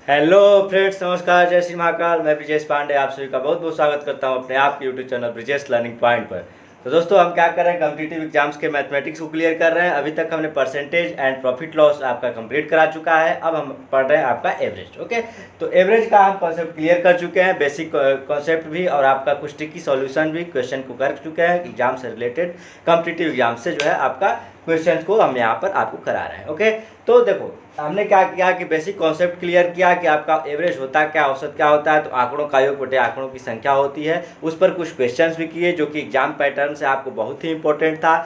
Hello friends, नमस्कार, जय श्री महाकाल। मैं ब्रिजेश पांडे आप सभी का बहुत बहुत स्वागत करता हूं अपने आपके YouTube channel Brijesh learning point पर। तो दोस्तों, हम क्या कर रहे हैं, कॉम्पिटिटिव एग्जाम्स के मैथमेटिक्स को क्लियर कर रहे हैं। अभी तक हमने परसेंटेज एंड प्रॉफिट लॉस आपका कंप्लीट करा चुका है। अब हम पढ़ रहे हैं आपका एवरेज। ओके, तो एवरेज का हम कॉन्सेप्ट क्लियर कर चुके हैं, बेसिक कॉन्सेप्ट भी, और आपका कुछ ट्रिकी सॉल्यूशन भी क्वेश्चन को कर चुके हैं एग्जाम से रिलेटेड। कॉम्पिटिटिव एग्जाम से जो है आपका क्वेश्चन को हम यहाँ पर आपको करा रहे हैं। ओके, तो देखो हमने क्या किया कि बेसिक कॉन्सेप्ट क्लियर किया कि आपका एवरेज होता क्या, औसत क्या होता है। तो आंकड़ों का योग बटे आंकड़ों की संख्या होती है। उस पर कुछ क्वेश्चंस भी किए जो कि एग्जाम पैटर्न से आपको बहुत ही इंपॉर्टेंट था।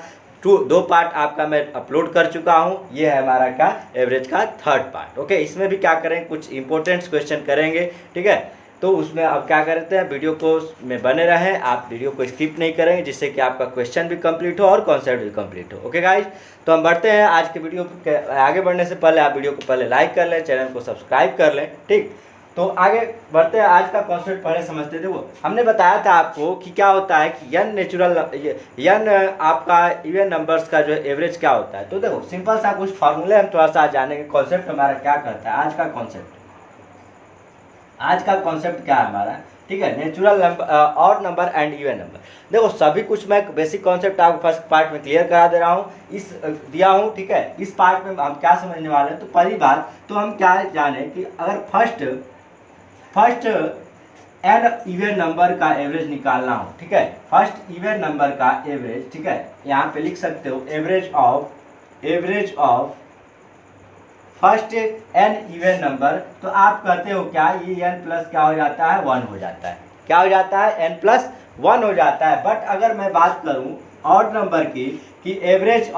दो पार्ट आपका मैं अपलोड कर चुका हूँ। ये है हमारा क्या एवरेज का थर्ड पार्ट। ओके, इसमें भी क्या करें, कुछ इंपॉर्टेंट क्वेश्चन करेंगे। ठीक है, तो उसमें अब क्या करते हैं, वीडियो को में बने रहें, आप वीडियो को स्किप नहीं करेंगे, जिससे कि आपका क्वेश्चन भी कंप्लीट हो और कॉन्सेप्ट भी कंप्लीट हो। ओके गाइज, तो हम बढ़ते हैं आज के वीडियो के। आगे बढ़ने से पहले आप वीडियो को पहले लाइक कर लें, चैनल को सब्सक्राइब कर लें। ठीक, तो आगे बढ़ते हैं, आज का कॉन्सेप्ट पहले समझते थे। वो हमने बताया था आपको कि क्या होता है कि यन नेचुरल यन आपका इवन नंबर्स का जो एवरेज क्या होता है। तो देखो सिंपल सा कुछ फार्मूले हम थोड़ा सा जानेंगे। कॉन्सेप्ट हमारा क्या करता है, आज का कॉन्सेप्ट क्या है हमारा। ठीक है, natural number, odd number and even number. देखो सभी कुछ मैं बेसिक कॉन्सेप्ट आपको फर्स्ट पार्ट में क्लियर करा दे रहा हूँ, इस दिया हूँ। ठीक है, इस पार्ट में हम क्या समझने वाले हैं। तो पहली बात तो हम क्या जाने कि अगर फर्स्ट एंड इवन नंबर का एवरेज निकालना हो। ठीक है, फर्स्ट इवन नंबर का एवरेज। ठीक है, यहाँ पे लिख सकते हो average of first N even number. तो आप कहते हो क्या, ये एन प्लस क्या हो जाता है, 1 हो जाता है। क्या हो जाता है, एन प्लस 1 हो जाता है। बट अगर मैं बात करूं ऑड नंबर की, कि average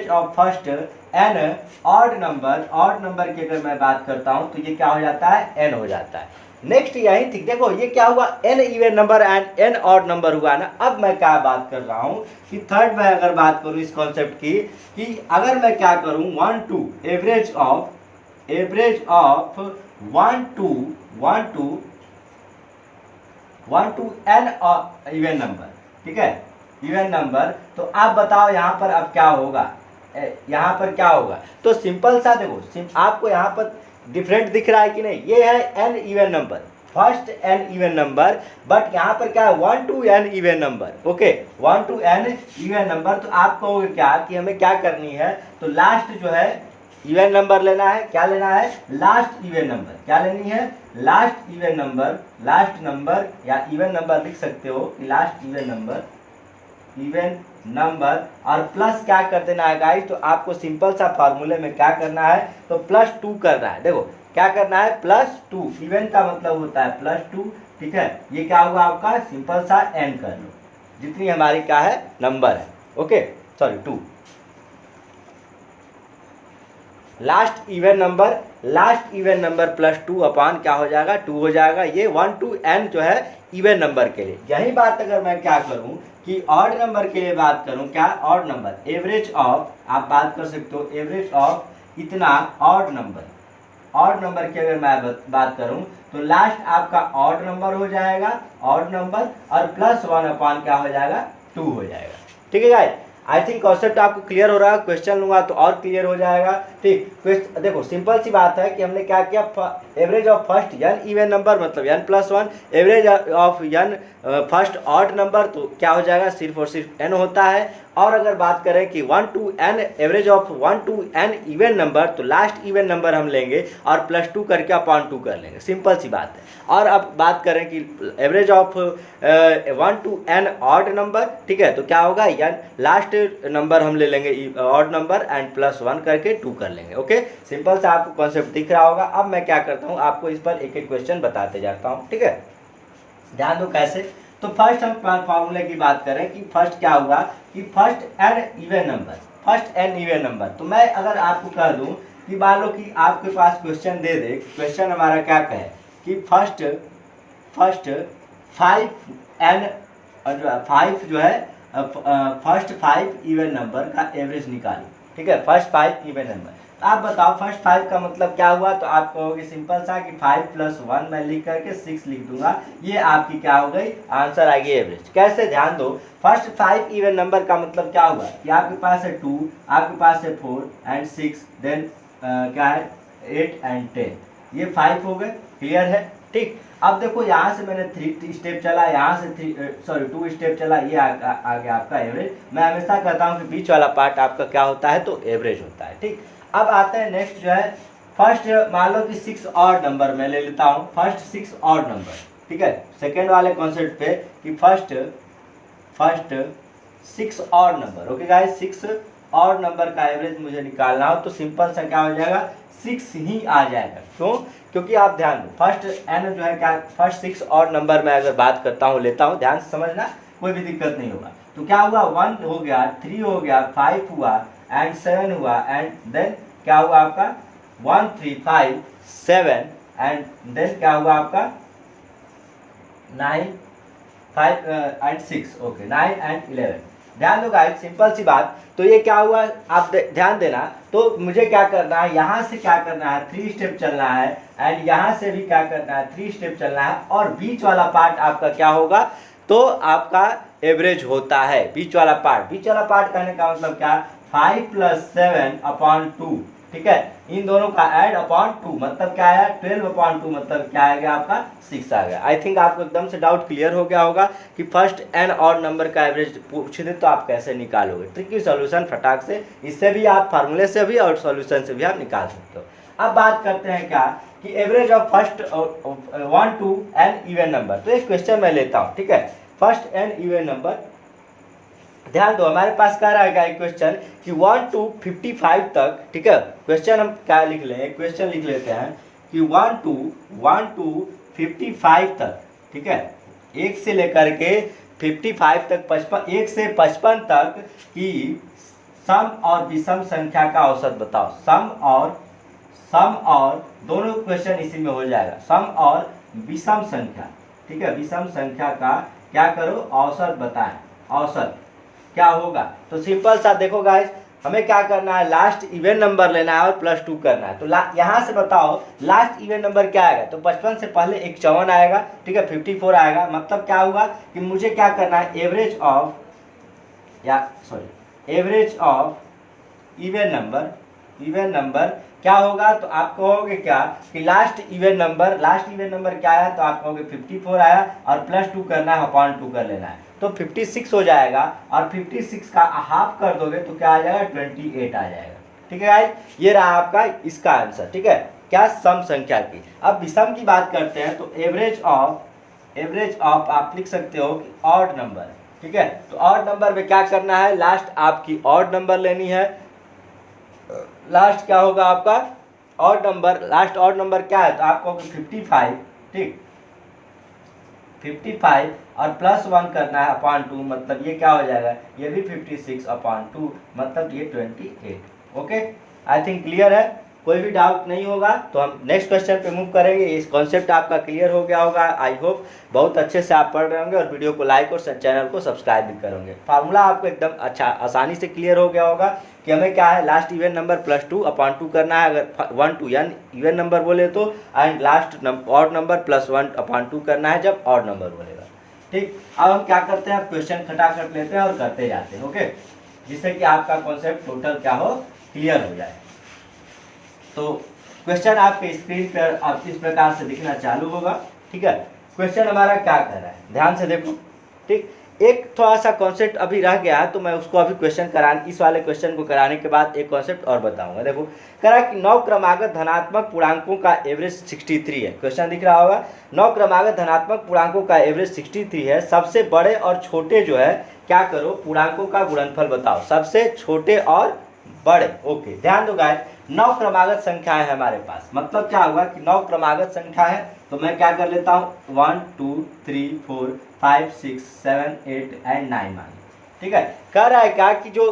of first N odd number की अगर मैं बात करता हूं, तो ये क्या हो जाता है, एन हो जाता है। नेक्स्ट यही थी, देखो ये क्या हुआ, N even number and N odd number हुआ ना। अब मैं क्या बात कर रहा हूँ कि थर्ड में अगर बात करूँ इस कॉन्सेप्ट की, कि अगर मैं क्या करूँ 1 to average of 1 to N even number. ठीक है, इवन नंबर। तो आप बताओ यहाँ पर अब क्या होगा, यहाँ पर क्या होगा। तो सिंपल सा देखो, आपको यहाँ पर डिफरेंट दिख रहा है कि नहीं। ये है N even number, first N even number, but यहाँ पर क्या है 1 to N even number. Okay, 1 to N even number. तो आप कहोगे क्या कि हमें क्या करनी है, तो लास्ट जो है इवन नंबर लेना है। क्या लेना है, लास्ट इवन नंबर। क्या लेनी है, last even number, last number या इवन नंबर लिख सकते हो कि लास्ट इवन नंबर और प्लस क्या कर देना है गाइस। तो आपको सिंपल सा फार्मूले में क्या करना है, तो +2 करना है। देखो क्या करना है, +2। इवन का मतलब होता है +2। ठीक है, ये क्या होगा आपका, सिंपल सा n कर लो, जितनी हमारी क्या है नंबर है। Okay, sorry 2, last even number +2 upon क्या हो जाएगा, 2 हो जाएगा। ये 1 टू n जो है इवन नंबर के लिए। यही बात अगर मैं क्या करूं कि ऑड नंबर के लिए बात करूं, क्या ऑड नंबर, एवरेज ऑफ, आप बात कर सकते हो एवरेज ऑफ इतना ऑड नंबर की अगर मैं बात करूं, तो लास्ट आपका ऑड नंबर हो जाएगा, ऑड नंबर, और +1 अपॉन क्या हो जाएगा, 2 हो जाएगा। ठीक है गाइस, आई थिंक कॉन्सेप्ट आपको क्लियर हो रहा है। क्वेश्चन लूंगा तो और क्लियर हो जाएगा। ठीक, देखो सिंपल सी बात है कि हमने क्या किया, average of first N even number मतलब n+1, average of N first odd number, तो क्या हो जाएगा, सिर्फ और सिर्फ n होता है। और अगर बात करें कि 1 to n, average of 1 to n even number, तो लास्ट इवन नंबर हम लेंगे और +2 करके अपॉन 2 कर लेंगे। सिंपल सी बात है। और अब बात करें कि average of 1 to n odd number. ठीक है, तो क्या होगा, लास्ट नंबर हम ले लेंगे ऑड नंबर एंड +1 करके 2 कर लेंगे। ओके, सिंपल सा आपको कॉन्सेप्ट दिख रहा होगा। अब मैं क्या करता हूँ, आपको इस पर एक एक क्वेश्चन बताते जाता हूँ। ठीक है, ध्यान दो कैसे। तो फर्स्ट हम फार्मूले की बात करें कि फर्स्ट क्या हुआ, कि फर्स्ट एन इवन नंबर। तो मैं अगर आपको कह दूं कि मान लो कि आपके पास क्वेश्चन दे दे, क्वेश्चन हमारा क्या कहे कि फर्स्ट 5 जो है फर्स्ट 5 इवन नंबर का एवरेज निकाली। ठीक है, फर्स्ट 5 इवन नंबर। तो आप बताओ फर्स्ट 5 का मतलब क्या हुआ। तो आप कहोगे सिंपल सा कि 5 + 1 मैं लिख करके 6 लिख दूंगा। ये आपकी क्या हो गई, आंसर आएगी एवरेज। कैसे, ध्यान दो, फर्स्ट 5 इवन नंबर का मतलब क्या हुआ कि आपके पास है 2, आपके पास है 4 एंड 6, देन क्या है 8 एंड 10। ये 5 हो गए, क्लियर है। ठीक, अब देखो यहाँ से मैंने 3 स्टेप चला, यहाँ से 2 स्टेप चला, ये आ गया आपका एवरेज। मैं हमेशा कहता हूँ कि बीच वाला पार्ट आपका क्या होता है, तो एवरेज होता है। ठीक, अब आते हैं नेक्स्ट जो है फर्स्ट, मान लो कि 6 ऑड नंबर मैं ले लेता हूँ, फर्स्ट 6 ऑड नंबर, ठीक है। सेकेंड वाले कॉन्सेप्ट पे कि first 6 odd number, okay guys, 6 odd number का एवरेज मुझे निकालना हो तो सिंपल सा क्या हो जाएगा, 6 ही आ जाएगा। क्यों? क्योंकि आप ध्यान दो, फर्स्ट एन जो है क्या, फर्स्ट 6 ऑड नंबर मैं अगर बात करता हूँ, लेता हूँ, ध्यान से समझना, कोई भी दिक्कत नहीं होगा। तो क्या हुआ, 1 हो गया, 3 हो गया, 5 हुआ एंड 7 हुआ एंड देन क्या हुआ आपका 1 3 5 7 एंड देन क्या हुआ आपका 9 5 एंड 6, ओके 9 एंड 11। ध्यान दो गाइस, सिंपल सी बात। तो ये क्या हुआ, आप ध्यान देना। तो मुझे क्या करना है, यहाँ से क्या करना है, 3 स्टेप चलना है एंड यहाँ से भी क्या करना है, 3 स्टेप चलना है, और बीच वाला पार्ट आपका क्या होगा, तो आपका एवरेज होता है बीच वाला पार्ट। बीच वाला पार्ट कहने का मतलब क्या, 5 + 7 अपॉन 2, ठीक है, इन दोनों का ऐड अपॉन 2 मतलब क्या है, 12 अपॉन 2 मतलब क्या आ गया आपका 6 आ गया। आई थिंक आपको एकदम से डाउट क्लियर हो गया होगा कि फर्स्ट एन ऑड नंबर का एवरेज पूछ दे तो आप कैसे निकालोगे। ट्रिकी सॉल्यूशन फटाक से, इससे भी आप फार्मूले से भी और सॉल्यूशन से भी आप निकाल सकते हो। अब बात करते हैं क्या कि average of first 1 to n even number. तो एक क्वेश्चन मैं लेता हूँ, ठीक है, फर्स्ट n इवन नंबर। ध्यान दो, हमारे पास कह रहा है एक क्वेश्चन कि 1 to 55 तक, ठीक है। क्वेश्चन हम क्या लिख लें, क्वेश्चन लिख लेते हैं कि 1 to 55 तक, ठीक है, 1 से लेकर के 55 तक, 1 से 55 तक की सम और विषम संख्या का औसत बताओ। सम और दोनों क्वेश्चन इसी में हो जाएगा, सम और विषम संख्या, ठीक है, विषम संख्या का क्या करो, औसत बताएं। औसत क्या होगा, तो सिंपल सा देखो गाइस, हमें क्या करना है, लास्ट इवन नंबर लेना है और +2 करना है। तो यहाँ से बताओ लास्ट इवन नंबर क्या आएगा, तो 55 से पहले 51 आएगा, ठीक है, 54 आएगा। मतलब क्या हुआ कि मुझे क्या करना है, एवरेज ऑफ इवन नंबर क्या होगा, तो आप कहोगे क्या कि लास्ट इवन नंबर क्या आया, तो आप कहोगे 54 आया और +2 करना है, अपॉन 2 कर लेना है, तो 56 हो जाएगा। और 56 का हाफ कर दोगे तो क्या आ जाएगा, 28 आ जाएगा। ठीक है गाइस, ये रहा आपका इसका आंसर, ठीक है, क्या, सम संख्या की। अब विषम की बात करते हैं, तो एवरेज ऑफ आप लिख सकते हो कि ऑड नंबर, ठीक है। तो ऑड नंबर में क्या करना है, लास्ट आपकी ऑड नंबर लेनी है। लास्ट क्या होगा आपका odd number, last odd number क्या है, तो आपको 55, ठीक, 55 और +1 करना है अपॉन 2, मतलब ये क्या हो जाएगा, ये भी 56 अपॉन 2 मतलब ये 28। ओके, आई थिंक क्लियर है, कोई भी डाउट नहीं होगा तो हम नेक्स्ट क्वेश्चन पे मूव करेंगे। इस कॉन्सेप्ट आपका क्लियर हो गया होगा, आई होप बहुत अच्छे से आप पढ़ रहे होंगे और वीडियो को लाइक और चैनल को सब्सक्राइब भी करोगे। फार्मूला आपको एकदम अच्छा आसानी से क्लियर हो गया होगा कि हमें क्या है, लास्ट इवन नंबर +2 अपॉन 2 करना है, अगर 1 to n इवन नंबर बोले तो, and last odd number +1 upon 2 करना है जब ऑड नंबर बोलेगा। ठीक, अब हम क्या करते हैं, क्वेश्चन खटाखट लेते हैं और करते जाते हैं, ओके, जिससे कि आपका कॉन्सेप्ट टोटल क्या हो, क्लियर हो जाए। तो क्वेश्चन आपके स्क्रीन पर अब इस प्रकार से दिखना चालू होगा, ठीक है। क्वेश्चन हमारा क्या कह रहा है, ध्यान से देखो, ठीक। एक थोड़ा सा कॉन्सेप्ट अभी रह गया है, तो मैं उसको अभी इस वाले क्वेश्चन को कराने के बाद एक कॉन्सेप्ट और बताऊंगा। देखो, कह रहा है कि 9 क्रमागत धनात्मक पूर्णांकों का एवरेज 63 है। क्वेश्चन दिख रहा होगा, 9 क्रमागत धनात्मक पूर्णांकों का एवरेज 63 है। सबसे बड़े और छोटे जो है क्या करो, पूर्णांकों का गुणनफल बताओ, सबसे छोटे और बड़े। ओके, ध्यान दो गाइस, 9 क्रमागत संख्या है हमारे पास, मतलब क्या हुआ कि 9 क्रमागत संख्या है, तो मैं क्या कर लेता हूँ, 1 2 3 4 5 6 7 8 एंड 9 मान, ठीक है। कह रहा है क्या कि जो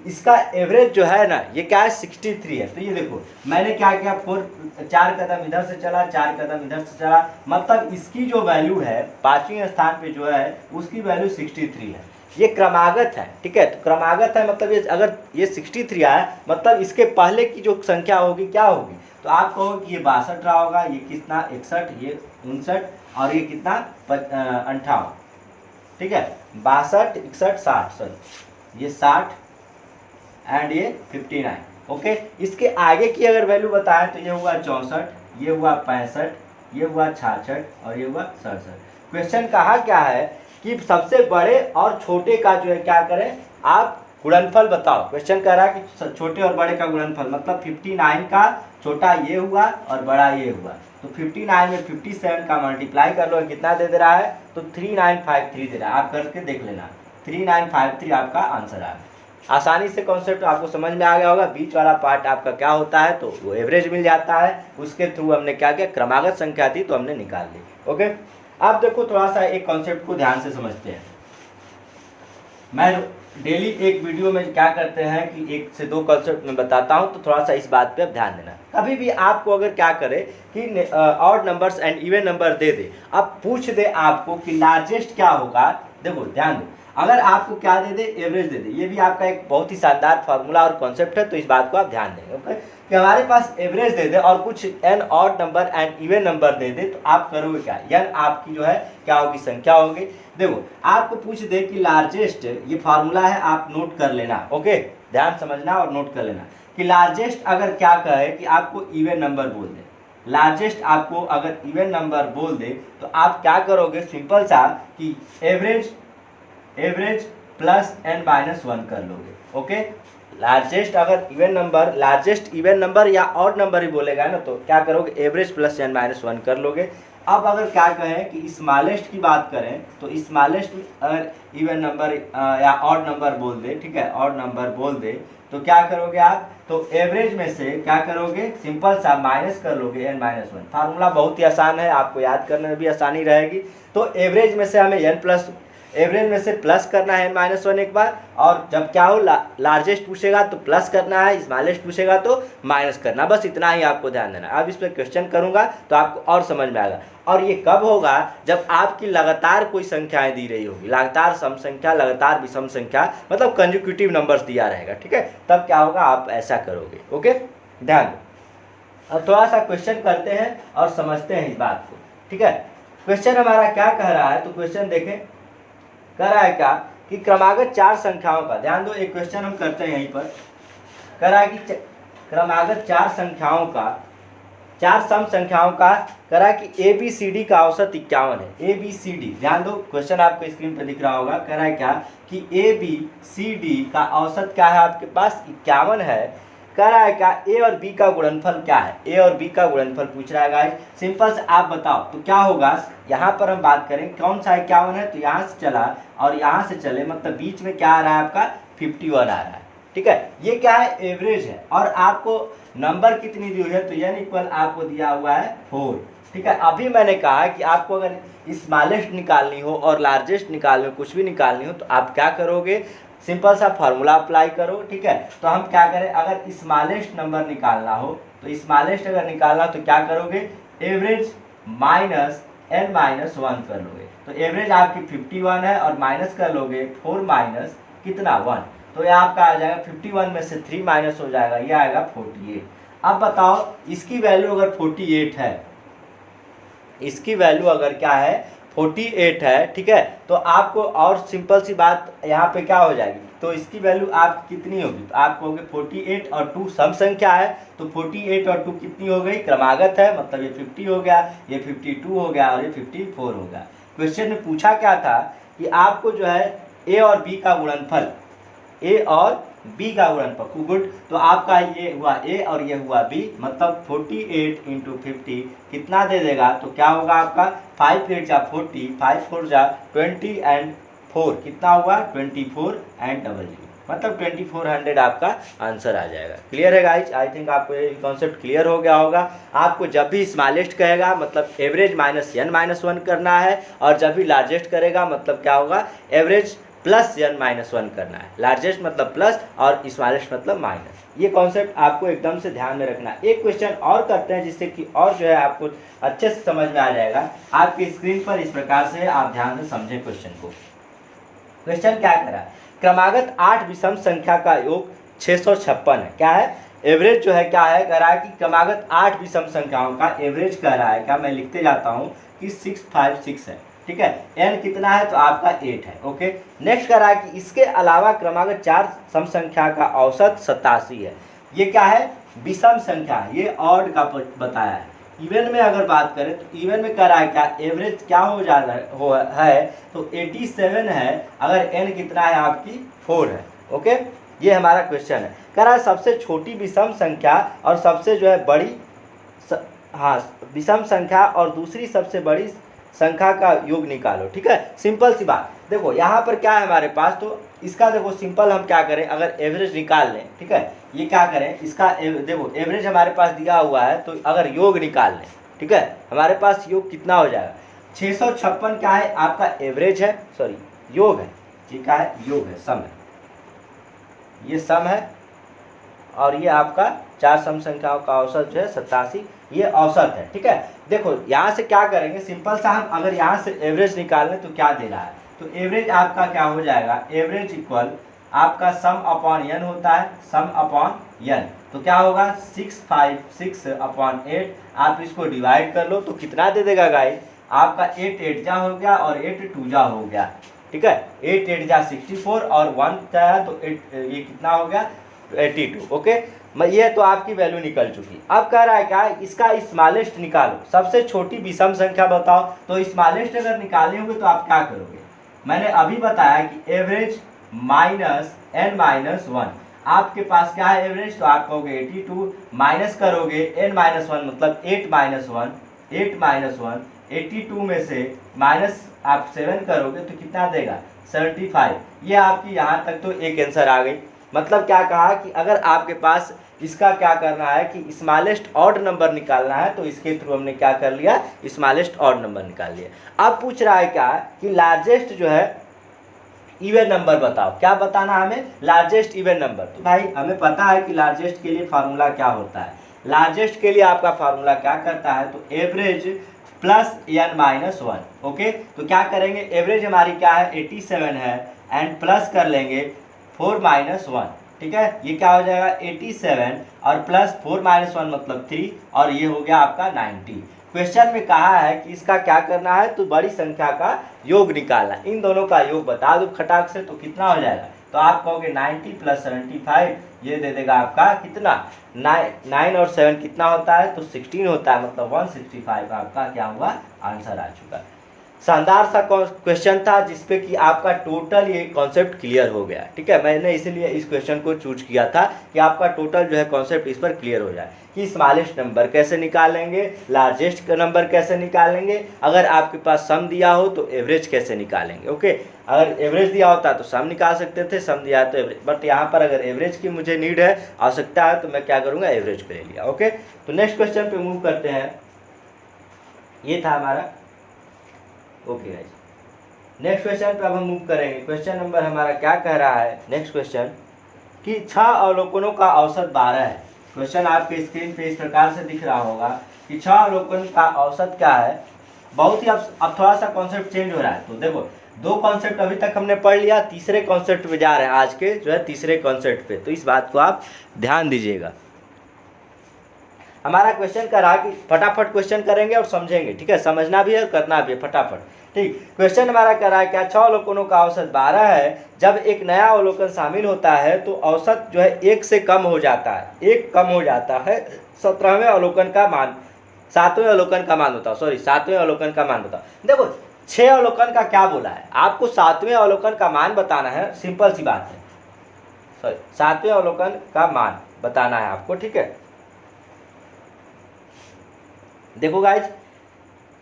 इसका एवरेज जो है ना, ये क्या है, 63 है। तो ये देखो, मैंने क्या किया, 4 कदम इधर से चला, 4 कदम इधर से चला, मतलब इसकी जो वैल्यू है 5वें स्थान पे जो है उसकी वैल्यू 63 है। ये क्रमागत है, ठीक है, तो क्रमागत है मतलब ये, अगर ये 63 आया मतलब इसके पहले की जो संख्या होगी क्या होगी, तो आप कहो कि ये 62 रहा होगा, ये कितना 61, ये 59 और ये कितना 58, ठीक है, 62 61 60, सॉरी ये 60 एंड ये 59। ओके, इसके आगे की अगर वैल्यू बताएं तो ये होगा 64, ये हुआ 65, ये हुआ 66 और ये हुआ 67। क्वेश्चन कहा क्या है कि सबसे बड़े और छोटे का जो है क्या करें आप गुणनफल बताओ। क्वेश्चन कह रहा है कि छोटे और बड़े का गुणनफल, मतलब 59 का छोटा ये हुआ और बड़ा ये हुआ, तो 59 में 57 का मल्टीप्लाई कर लो, कितना दे रहा है, तो 3953 दे रहा है। आप करके देख लेना, 3953 आपका आंसर आ गया। आसानी से कॉन्सेप्ट आपको समझ में आ गया होगा। बीच वाला पार्ट आपका क्या होता है, तो वो एवरेज मिल जाता है, उसके थ्रू हमने क्या किया, क्रमागत संख्या थी तो हमने निकाल ली। ओके, अब देखो थोड़ा सा एक कॉन्सेप्ट को ध्यान से समझते हैं। मैं डेली एक वीडियो में क्या करते हैं कि 1 से 2 कॉन्सेप्ट में बताता हूं, तो थोड़ा सा इस बात पे अब ध्यान देना। कभी भी आपको अगर क्या करे कि odd numbers and even number दे दे, अब पूछ दे आपको कि लार्जेस्ट क्या होगा, देखो ध्यान दो, अगर आपको क्या दे दे, एवरेज दे दे, ये भी आपका एक बहुत ही शानदार फार्मूला और कॉन्सेप्ट है, तो इस बात को आप ध्यान देंगे। ओके, कि हमारे पास एवरेज दे दे और कुछ an odd number and even number दे दे, तो आप करोगे क्या, एन आपकी जो है क्या होगी, संख्या होगी। देखो आपको पूछ दे कि लार्जेस्ट, ये फार्मूला है आप नोट कर लेना। ओके, ध्यान समझना और नोट कर लेना कि लार्जेस्ट अगर क्या कहे कि आपको इवन नंबर बोल दे, लार्जेस्ट आपको अगर इवन नंबर बोल दे, तो आप क्या करोगे, सिंपल सा कि एवरेज प्लस n माइनस 1 कर लोगे। ओके, लार्जेस्ट अगर even number, largest even number या ऑड नंबर ही बोलेगा ना, तो क्या करोगे, एवरेज प्लस n माइनस 1 कर लोगे। अब अगर क्या कहें कि स्मॉलेस्ट की बात करें, तो स्मॉलेस्ट अगर इवन नंबर या ऑड नंबर बोल दे, ठीक है, ऑड नंबर बोल दे, तो क्या करोगे आप, तो एवरेज में से क्या करोगे, सिंपल सा माइनस कर लोगे n माइनस 1। फार्मूला बहुत ही आसान है, आपको याद करने में भी आसानी रहेगी। तो एवरेज में से हमें एवरेज में से प्लस करना है n माइनस 1 एक बार, और जब क्या हो लार्जेस्ट पूछेगा तो प्लस करना है, स्मॉलेस्ट पूछेगा तो माइनस करना, बस इतना ही आपको ध्यान देना। अब इस पर क्वेश्चन करूंगा तो आपको और समझ में आएगा। और ये कब होगा, जब आपकी लगातार कोई संख्याएं दी रही होगी, लगातार सम संख्या, लगातार विषम संख्या, मतलब कंसेक्यूटिव नंबर्स दिया रहेगा, ठीक है, तब क्या होगा, आप ऐसा करोगे। ओके, ध्यान दो। अब थोड़ा सा क्वेश्चन करते हैं और समझते हैं इस बात को, ठीक है। क्वेश्चन हमारा क्या कह रहा है, तो क्वेश्चन देखें, कह रहा है क्या कि क्रमागत 4 संख्याओं का, ध्यान दो, एक क्वेश्चन हम करते हैं यहीं पर, कह रहा है कि क्रमागत 4 संख्याओं का, 4 सम संख्याओं का, कह रहा है कि ABCD का औसत 51 है। ABCD, ध्यान दो, क्वेश्चन आपको स्क्रीन पर दिख रहा होगा, कह रहा है क्या कि ABCD का औसत क्या है, आपके पास 51 है। कह रहा है क्या, ए और बी का गुणनफल क्या है, ए और बी का गुणनफल पूछ रहा है गाइस। सिंपल से आप बताओ, तो क्या होगा, यहाँ पर हम बात करें कौन सा 51 है, तो यहाँ से चला और यहाँ से चले, मतलब बीच में क्या आ रहा है आपका 51 आ रहा है, ठीक है। ये क्या है, एवरेज है, और आपको नंबर कितनी दी हुई है, तो n इक्वल आपको दिया हुआ है 4, ठीक है। अभी मैंने कहा कि आपको अगर स्मॉलेस्ट निकालनी हो और लार्जेस्ट निकालनी हो, कुछ भी निकालनी हो, तो आप क्या करोगे, सिंपल सा फार्मूला अप्लाई करो, ठीक है। तो हम क्या करें, अगर स्मॉलेस्ट नंबर निकालना हो, तो स्मॉलेस्ट अगर निकालना हो तो क्या करोगे, एवरेज माइनस n माइनस 1 कर लोगे। तो एवरेज आपकी 51 है और माइनस कर लोगे 4 माइनस कितना 1, तो ये आपका आ जाएगा 51 में से 3 माइनस हो जाएगा, ये आएगा 48। अब बताओ इसकी वैल्यू अगर 48 है, इसकी वैल्यू अगर क्या है 48 है, ठीक है, तो आपको और सिंपल सी बात यहाँ पे क्या हो जाएगी, तो इसकी वैल्यू आप कितनी होगी, तो आप कहोगे 48 और 2 सम संख्या है, तो 48 और 2 कितनी हो गई, क्रमागत है, मतलब ये 50 हो गया, ये 52 हो गया और ये 54 हो गया। क्वेश्चन में पूछा क्या था कि आपको जो है ए और बी का गुणनफल, ए और बी का गुणनफल, गुड, तो आपका ये हुआ ए और ये हुआ बी, मतलब 48 इंटू 50 कितना दे देगा, तो क्या होगा आपका 5 8 जा 40, 5 4 जा 20 एंड 4 कितना हुआ 24 एंड 00, मतलब 2400 आपका आंसर आ जाएगा। क्लियर है गाइज, आई थिंक आपको ये कॉन्सेप्ट क्लियर हो गया होगा। आपको जब भी स्मॉलेस्ट कहेगा मतलब एवरेज माइनस n माइनस 1 करना है, और जब भी लार्जेस्ट करेगा मतलब क्या होगा, एवरेज प्लस n माइनस 1 करना है। लार्जेस्ट मतलब प्लस और स्मॉलेस्ट मतलब माइनस। ये कॉन्सेप्ट आपको एकदम से ध्यान में रखना है। एक क्वेश्चन और करते हैं जिससे कि और जो है आपको अच्छे से समझ में आ जाएगा। आपकी स्क्रीन पर इस प्रकार से आप ध्यान से समझें क्वेश्चन को। क्वेश्चन क्या कह रहा है, क्रमागत 8 विषम संख्या का योग 656 है। क्या है, एवरेज जो है क्या है, कह रहा है कि क्रमागत 8 विषम संख्याओं का एवरेज कह रहा है, क्या मैं लिखते जाता हूँ कि 656 है, ठीक है। n कितना है, तो आपका 8 है। ओके, नेक्स्ट कह रहा है कि इसके अलावा क्रमागत 4 सम संख्या का औसत 87 है। ये क्या है, विषम संख्या, ये ऑड का बताया है, इवन में अगर बात करें तो इवन में कर रहा है क्या, एवरेज क्या हो जा रहा है तो 87 है, अगर n कितना है आपकी 4 है। ओके, ये हमारा क्वेश्चन है। कह रहा है सबसे छोटी विषम संख्या और सबसे जो है बड़ी हाँ विषम संख्या और दूसरी सबसे बड़ी संख्या का योग निकालो। ठीक है, सिंपल सी बात। देखो यहाँ पर क्या है हमारे पास, तो इसका देखो सिंपल हम क्या करें, अगर एवरेज निकाल लें, ठीक है, ये क्या करें, इसका देखो एवरेज हमारे पास दिया हुआ है, तो अगर योग निकाल लें, ठीक है, हमारे पास योग कितना हो जाएगा, 656 क्या है आपका एवरेज है, सॉरी योग है, ठीक है, योग है, सम है, ये सम है, और ये आपका 4 सम संख्याओं का औसत जो है 87, ये औसत है। ठीक है, देखो यहाँ से क्या करेंगे, सिंपल सा हम अगर यहाँ से एवरेज निकाल लें तो क्या दे रहा है, तो एवरेज आपका क्या हो जाएगा, एवरेज इक्वल आपका सम अपॉन n होता है, सम अपॉन n, तो क्या होगा 656/8, आप इसको डिवाइड कर लो तो कितना दे देगा गाइस, आपका 8 8 जा हो गया और 8 2 जा हो गया। ठीक है, 8 8 जा 64 और 1 क्या है तो 8, ये कितना हो गया 82। ओके, ये तो आपकी वैल्यू निकल चुकी। अब कह रहा है क्या, इसका स्मॉलेस्ट निकालो, सबसे छोटी विषम संख्या बताओ, तो स्मॉलेस्ट अगर निकाले होंगे तो आप क्या करोगे, मैंने अभी बताया कि एवरेज माइनस n-1, आपके पास क्या है एवरेज, तो आप कहोगे 82, माइनस करोगे n-1 मतलब 8-1, 82 में से माइनस आप 7 करोगे तो कितना देगा 75। ये आपकी यहाँ तक तो एक आंसर आ गई। मतलब क्या कहा कि अगर आपके पास इसका क्या करना है कि स्मॉलेस्ट ऑड नंबर निकालना है, तो इसके थ्रू हमने क्या कर लिया, स्मॉलेस्ट ऑड नंबर निकाल लिया। अब पूछ रहा है क्या कि लार्जेस्ट जो है इवन नंबर बताओ, क्या बताना हमें, लार्जेस्ट इवन नंबर। तो भाई हमें पता है कि लार्जेस्ट के लिए फार्मूला क्या होता है, लार्जेस्ट के लिए आपका फार्मूला क्या करता है, तो एवरेज प्लस n-1। ओके, तो क्या करेंगे, एवरेज हमारी क्या है 87 है, एंड प्लस कर लेंगे 4 - 1। ठीक है, ये क्या हो जाएगा 87 और प्लस 4 - 1 मतलब 3, और ये हो गया आपका 90। क्वेश्चन में कहा है कि इसका क्या करना है, तो बड़ी संख्या का योग निकालना, इन दोनों का योग बता दो खटाक से, तो कितना हो जाएगा, तो आप कहोगे 90 + 75, ये दे देगा आपका कितना 9 और 7 कितना होता है, तो 16 होता है, मतलब 165 आपका क्या हुआ आंसर आ चुका। शानदार सा क्वेश्चन था जिसपे कि आपका टोटल ये कॉन्सेप्ट क्लियर हो गया। ठीक है, मैंने इसलिए इस क्वेश्चन को चूज किया था कि आपका टोटल जो है कॉन्सेप्ट इस पर क्लियर हो जाए कि स्मॉलेस्ट नंबर कैसे निकालेंगे, लार्जेस्ट का नंबर कैसे निकालेंगे, अगर आपके पास सम दिया हो तो एवरेज कैसे निकालेंगे। ओके, अगर एवरेज दिया होता तो सम निकाल सकते थे, सम दिया है तो एवरेज, बट यहाँ पर अगर एवरेज की मुझे नीड है, आवश्यकता है, तो मैं क्या करूँगा एवरेज पे ले लिया। ओके, तो नेक्स्ट क्वेश्चन पे मूव करते हैं, ये था हमारा। ओके गाइस, नेक्स्ट क्वेश्चन पे अब हम मूव करेंगे। क्वेश्चन नंबर हमारा क्या कह रहा है, नेक्स्ट क्वेश्चन कि 6 अवलोकनों का औसत 12 है। क्वेश्चन आपके स्क्रीन पे इस प्रकार से दिख रहा होगा कि 6 अवलोकन का औसत क्या है। बहुत ही अब थोड़ा सा कॉन्सेप्ट चेंज हो रहा है। तो देखो 2 कॉन्सेप्ट अभी तक हमने पढ़ लिया, तीसरे कॉन्सेप्ट पे जा रहे हैं आज के जो है तीसरे कॉन्सेप्ट पे, तो इस बात को आप ध्यान दीजिएगा। हमारा क्वेश्चन कर रहा कि फटाफट क्वेश्चन करेंगे और समझेंगे। ठीक है, समझना भी है और करना भी है फटाफट। ठीक, क्वेश्चन हमारा कर रहा है क्या 6 अवलोकनों का औसत 12 है, जब एक नया अवलोकन शामिल होता है तो औसत जो है 1 से कम हो जाता है, 1 कम हो जाता है 17वें अवलोकन का मान, 7वें अवलोकन का मान बताओ, सॉरी 7वें अवलोकन का मान बताओ। देखो 6 अवलोकन का क्या बोला है, आपको 7वें अवलोकन का मान बताना है, सिंपल सी बात है, सॉरी 7वें अवलोकन का मान बताना है आपको। ठीक है, देखो गाइज,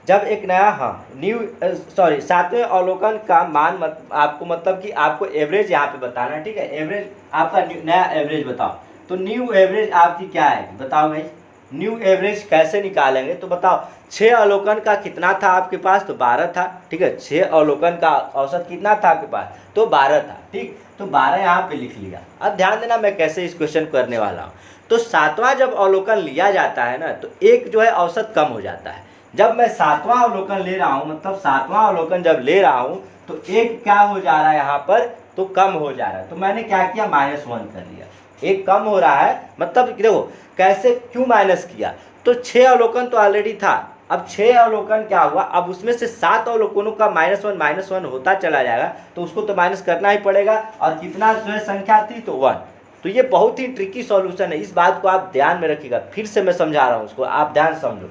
जब एक नया सॉरी 7वें अवलोकन का मान आपको मतलब कि आपको एवरेज यहाँ पे बताना है। ठीक है, एवरेज आपका नया एवरेज बताओ, तो न्यू एवरेज आपकी क्या है बताओ गाइज, न्यू एवरेज कैसे निकालेंगे, तो बताओ 6 अवलोकन का कितना था आपके पास, तो 12 था। ठीक है, 6 अवलोकन का औसत कितना था आपके पास, तो 12 था। ठीक, तो 12 यहाँ पे लिख लिया। अब ध्यान देना मैं कैसे इस क्वेश्चन करने वाला हूँ। तो 7वां जब अवलोकन लिया जाता है ना, तो एक जो है औसत कम हो जाता है। जब मैं 7वां अवलोकन ले रहा हूँ, मतलब 7वां अवलोकन जब ले रहा हूँ, तो एक क्या हो जा रहा है यहाँ पर, तो कम हो जा रहा है। तो मैंने क्या किया, -1 कर लिया, एक कम हो रहा है। मतलब देखो कैसे, क्यों माइनस किया, तो 6 अवलोकन तो ऑलरेडी था, अब 6 अवलोकन क्या हुआ, अब उसमें से 7 अवलोकनों का -1 होता चला जाएगा, तो उसको तो माइनस करना ही पड़ेगा। और कितना जो है संख्या थी, तो 1। तो ये बहुत ही ट्रिकी सॉल्यूशन है, इस बात को आप ध्यान में रखिएगा। फिर से मैं समझा रहा हूँ उसको, आप ध्यान समझो।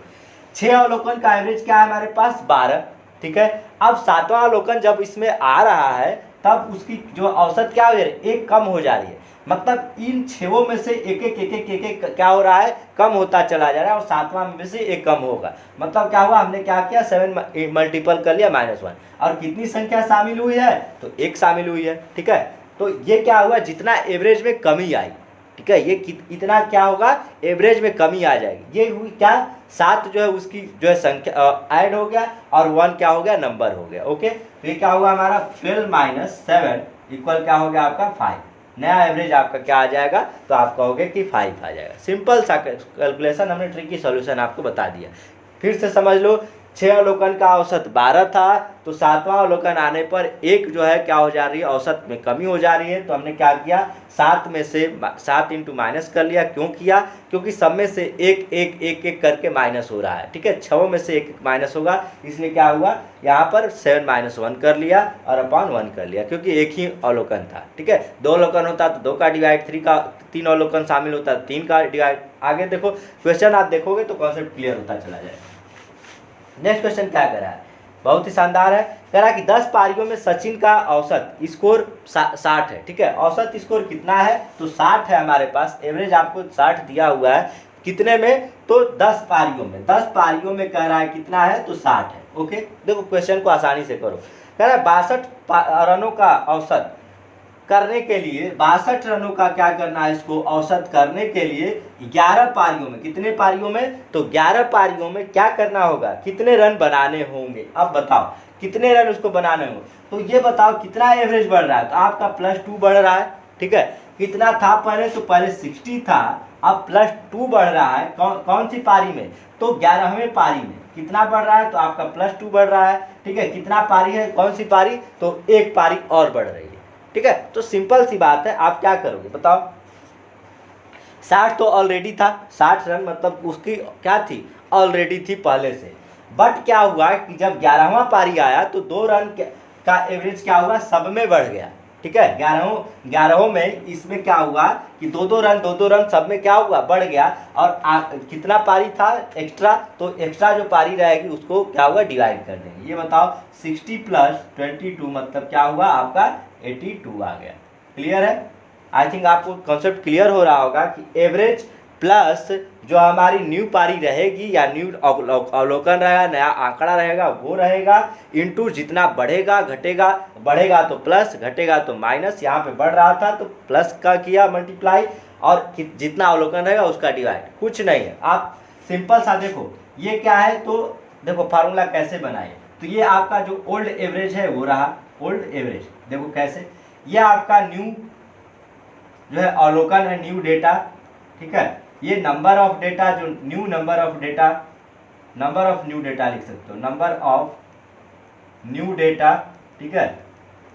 6 अवलोकन का एवरेज क्या है हमारे पास 12, ठीक है। अब 7वां अवलोकन जब इसमें आ रहा है तब उसकी जो औसत क्या हो रही है, एक कम हो जा रही है, मतलब इन 6 में से एक क्या हो रहा है, कम होता चला जा रहा है, और 7वां में से एक कम होगा। मतलब क्या हुआ, हमने क्या किया, 7 मल्टीपल कर लिया -1, और कितनी संख्या शामिल हुई है, तो 1 शामिल हुई है, ठीक है। तो ये क्या हुआ, जितना एवरेज में कमी आई, ठीक है, ये इतना क्या होगा, एवरेज में कमी आ जाएगी। ये हुई क्या, 7 जो है उसकी जो है संख्या ऐड हो गया, और 1 क्या हो गया, नंबर हो गया। ओके, तो ये क्या होगा हमारा 12 - 7 इक्वल क्या हो गया आपका 5। नया एवरेज आपका क्या आ जाएगा, तो आप कहोगे कि 5 आ जाएगा। सिंपल सा कैलकुलेशन, हमने ट्रिकी सॉल्यूशन आपको बता दिया। फिर से समझ लो, 6 अवलोकन का औसत 12 था, तो 7वां अवलोकन आने पर एक जो है क्या हो जा रही है, औसत में कमी हो जा रही है। तो हमने क्या किया, 7 में से 7 इंटू माइनस कर लिया। क्यों किया, क्योंकि सब में से एक एक एक एक करके माइनस हो रहा है, ठीक है। 6 में से एक माइनस होगा, इसलिए क्या हुआ, यहाँ पर 7 - 1 कर लिया और अपॉन 1 कर लिया, क्योंकि एक ही अवलोकन था, ठीक है। 2 अवलोकन होता तो 2 का डिवाइड, 3 अवलोकन शामिल होता 3 का डिवाइड। आगे देखो क्वेश्चन, आप देखोगे तो कॉन्सेप्ट क्लियर होता चला जाएगा। नेक्स्ट क्वेश्चन क्या करा है, बहुत ही शानदार है। कह रहा है कि 10 पारियों में सचिन का औसत स्कोर 60 है, ठीक है। औसत स्कोर कितना है, तो 60 है हमारे पास, एवरेज आपको 60 दिया हुआ है। कितने में, तो 10 पारियों में, 10 पारियों में कह रहा है कितना है, तो 60 है। ओके, देखो क्वेश्चन को आसानी से करो। कह रहा है 62 रनों का औसत करने के लिए, 62 रनों का क्या करना है, इसको औसत करने के लिए 11 पारियों में, कितने पारियों में, तो 11 पारियों में क्या करना होगा, कितने रन बनाने होंगे। अब बताओ कितने रन उसको बनाने होंगे, तो ये बताओ कितना एवरेज बढ़ रहा है, तो आपका +2 बढ़ रहा है, ठीक है। कितना था पहले, तो पहले 60 था, अब +2 बढ़ रहा है। कौन सी पारी में, तो 11वें पारी में कितना बढ़ रहा है, तो आपका +2 बढ़ रहा है, ठीक है। कितना पारी है, कौन सी पारी, तो एक पारी और बढ़ रही है, ठीक है। तो सिंपल सी बात है, आप क्या करोगे बताओ। 60 तो ऑलरेडी था, 60 रन मतलब उसकी क्या थी, ऑलरेडी थी पहले से। बट क्या हुआ कि जब 11वां पारी आया तो 2 रन का एवरेज क्या हुआ, सब में बढ़ गया, ठीक है। 11 में इसमें क्या हुआ कि 2-2 रन सब में क्या हुआ, बढ़ गया। और कितना पारी था एक्स्ट्रा, तो एक्स्ट्रा जो पारी रहेगी उसको क्या हुआ, डिवाइड कर देंगे। ये बताओ 60 + 22 मतलब क्या हुआ आपका 82 आ गया। क्लियर है, आई थिंक आपको कॉन्सेप्ट क्लियर हो रहा होगा कि एवरेज प्लस जो हमारी न्यू पारी रहेगी या न्यू अवलोकन रहेगा, नया आंकड़ा रहेगा, वो रहेगा इनटू जितना बढ़ेगा घटेगा, बढ़ेगा तो प्लस, घटेगा तो माइनस। यहाँ पे बढ़ रहा था तो प्लस का किया मल्टीप्लाई, और जितना अवलोकन रहेगा उसका डिवाइड, कुछ नहीं है। आप सिंपल सा देखो ये क्या है, तो देखो फार्मूला कैसे बनाए, तो ये आपका जो ओल्ड एवरेज है वो रहा, ओल्ड एवरेज देखो कैसे, ये आपका न्यू जो है अवलोकन है, न्यू डेटा, ठीक है। ये नंबर ऑफ डेटा, जो न्यू नंबर ऑफ डेटा लिख सकते हो, नंबर ऑफ न्यू डेटा, ठीक है।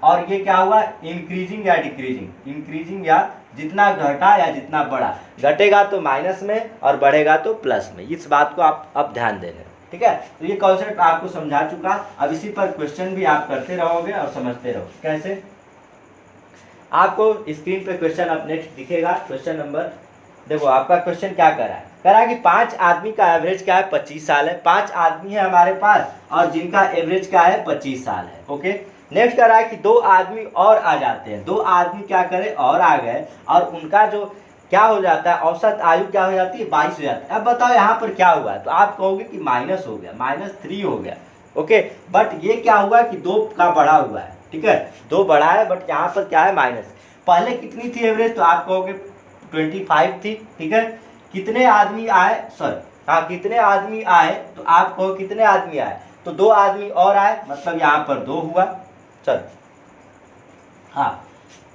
और ये क्या हुआ, इंक्रीजिंग या डिक्रीजिंग, इंक्रीजिंग या जितना घटा या जितना बढ़ा, घटेगा तो माइनस में और बढ़ेगा तो प्लस में। इस बात को आप अब ध्यान देना, ठीक है। तो ये कॉन्सेप्ट आपको समझा चुका, अब इसी पर क्वेश्चन भी आप करते रहोगे और समझते रहोगे। कैसे, आपको स्क्रीन पे क्वेश्चन अब नेक्स्ट दिखेगा। क्वेश्चन नंबर, देखो आपका क्वेश्चन क्या कर रहा है, कह रहा है कि 5 आदमी का एवरेज क्या है, 25 साल है। 5 आदमी है हमारे पास और जिनका एवरेज क्या है, 25 साल है। ओके, नेक्स्ट कह रहा है कि 2 आदमी और आ जाते हैं, 2 आदमी क्या करे और आ गए, और उनका जो क्या हो जाता है, औसत आयु क्या हो जाती है, 22 हो जाती है। अब बताओ यहाँ पर क्या हुआ है, तो आप कहोगे कि माइनस हो गया, -3 हो गया। ओके, बट ये क्या हुआ कि 2 का बढ़ा हुआ है, ठीक है, 2 बढ़ा है, बट यहाँ पर क्या है माइनस। पहले कितनी थी एवरेज, तो आप कहोगे 25 थी, ठीक है। कितने आदमी आए, हाँ कितने आदमी आए, तो आप कहो कितने आदमी आए, तो 2 आदमी और आए, मतलब यहाँ पर 2 हुआ। चल हाँ,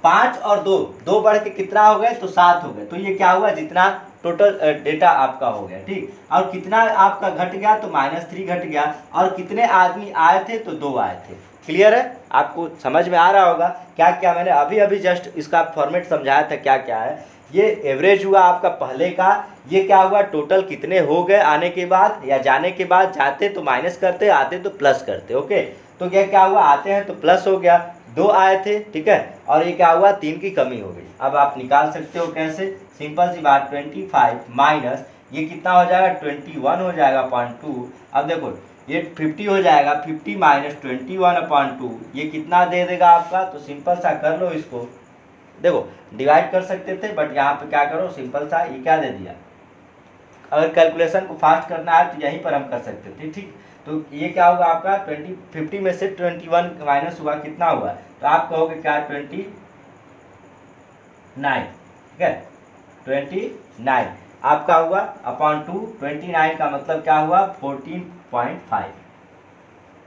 5 और 2 बढ़ के कितना हो गए, तो 7 हो गए। तो ये क्या हुआ, जितना टोटल डेटा आपका हो गया, ठीक। और कितना आपका घट गया, तो -3 घट गया। और कितने आदमी आए थे, तो 2 आए थे। क्लियर है, आपको समझ में आ रहा होगा क्या क्या मैंने अभी जस्ट इसका फॉर्मेट समझाया था, क्या क्या है। ये एवरेज हुआ आपका पहले का, ये क्या हुआ टोटल कितने हो गए आने के बाद या जाने के बाद, जाते तो माइनस करते, आते तो प्लस करते। ओके, तो ये क्या हुआ, आते हैं तो प्लस हो गया, 2 आए थे, ठीक है, और ये क्या हुआ 3 की कमी हो गई। अब आप निकाल सकते हो कैसे, सिंपल सी बात, 25 - ये कितना हो जाएगा 21 हो जाएगा अपॉन 2। अब देखो ये 50 हो जाएगा, 50 माइनस 21 अपॉन 2 ये कितना दे देगा आपका, तो सिंपल सा कर लो इसको, देखो डिवाइड कर सकते थे बट यहाँ पे क्या करो सिंपल सा ये क्या दे दिया। अगर कैलकुलेशन को फास्ट करना है तो यहीं पर हम कर सकते थे, ठीक। तो ये क्या होगा आपका 50 में से 21 माइनस हुआ कितना हुआ, तो आप कहोगे क्या 29, ठीक है 29 आपका हुआ अपॉन 2, 29 का मतलब क्या हुआ 14.5।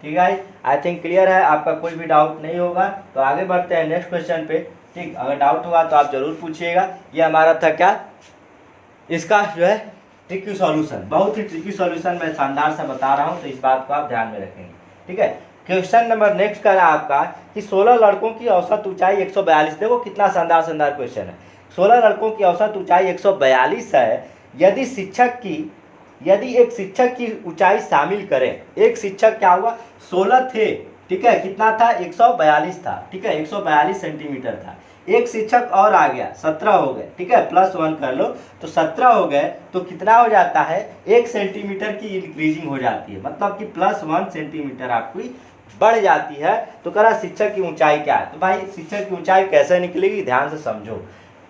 ठीक है, आई थिंक क्लियर है, आपका कोई भी डाउट नहीं होगा। तो आगे बढ़ते हैं नेक्स्ट क्वेश्चन पे, ठीक। अगर डाउट होगा तो आप जरूर पूछिएगा। ये हमारा था क्या, इसका जो है ट्रिकी सॉल्यूशन, बहुत ही ट्रिकी सॉल्यूशन मैं शानदार से बता रहा हूँ, तो इस बात को आप ध्यान में रखेंगे, ठीक है। क्वेश्चन नंबर नेक्स्ट का है आपका कि 16 लड़कों की औसत ऊंचाई 142, देखो कितना शानदार शानदार क्वेश्चन है। 16 लड़कों की औसत ऊंचाई 142 है, यदि एक शिक्षक की ऊंचाई शामिल करें, एक शिक्षक क्या हुआ 16 थे, ठीक है, कितना था 142 था, ठीक है 142 सेंटीमीटर था, एक शिक्षक और आ गया 17 हो गए, ठीक है +1 कर लो, तो 17 हो गए, तो कितना हो जाता है 1 सेंटीमीटर की इंक्रीजिंग हो जाती है, मतलब कि +1 सेंटीमीटर आपकी बढ़ जाती है। तो करा शिक्षक की ऊंचाई क्या है, तो भाई शिक्षक की ऊंचाई कैसे निकलेगी ध्यान से समझो।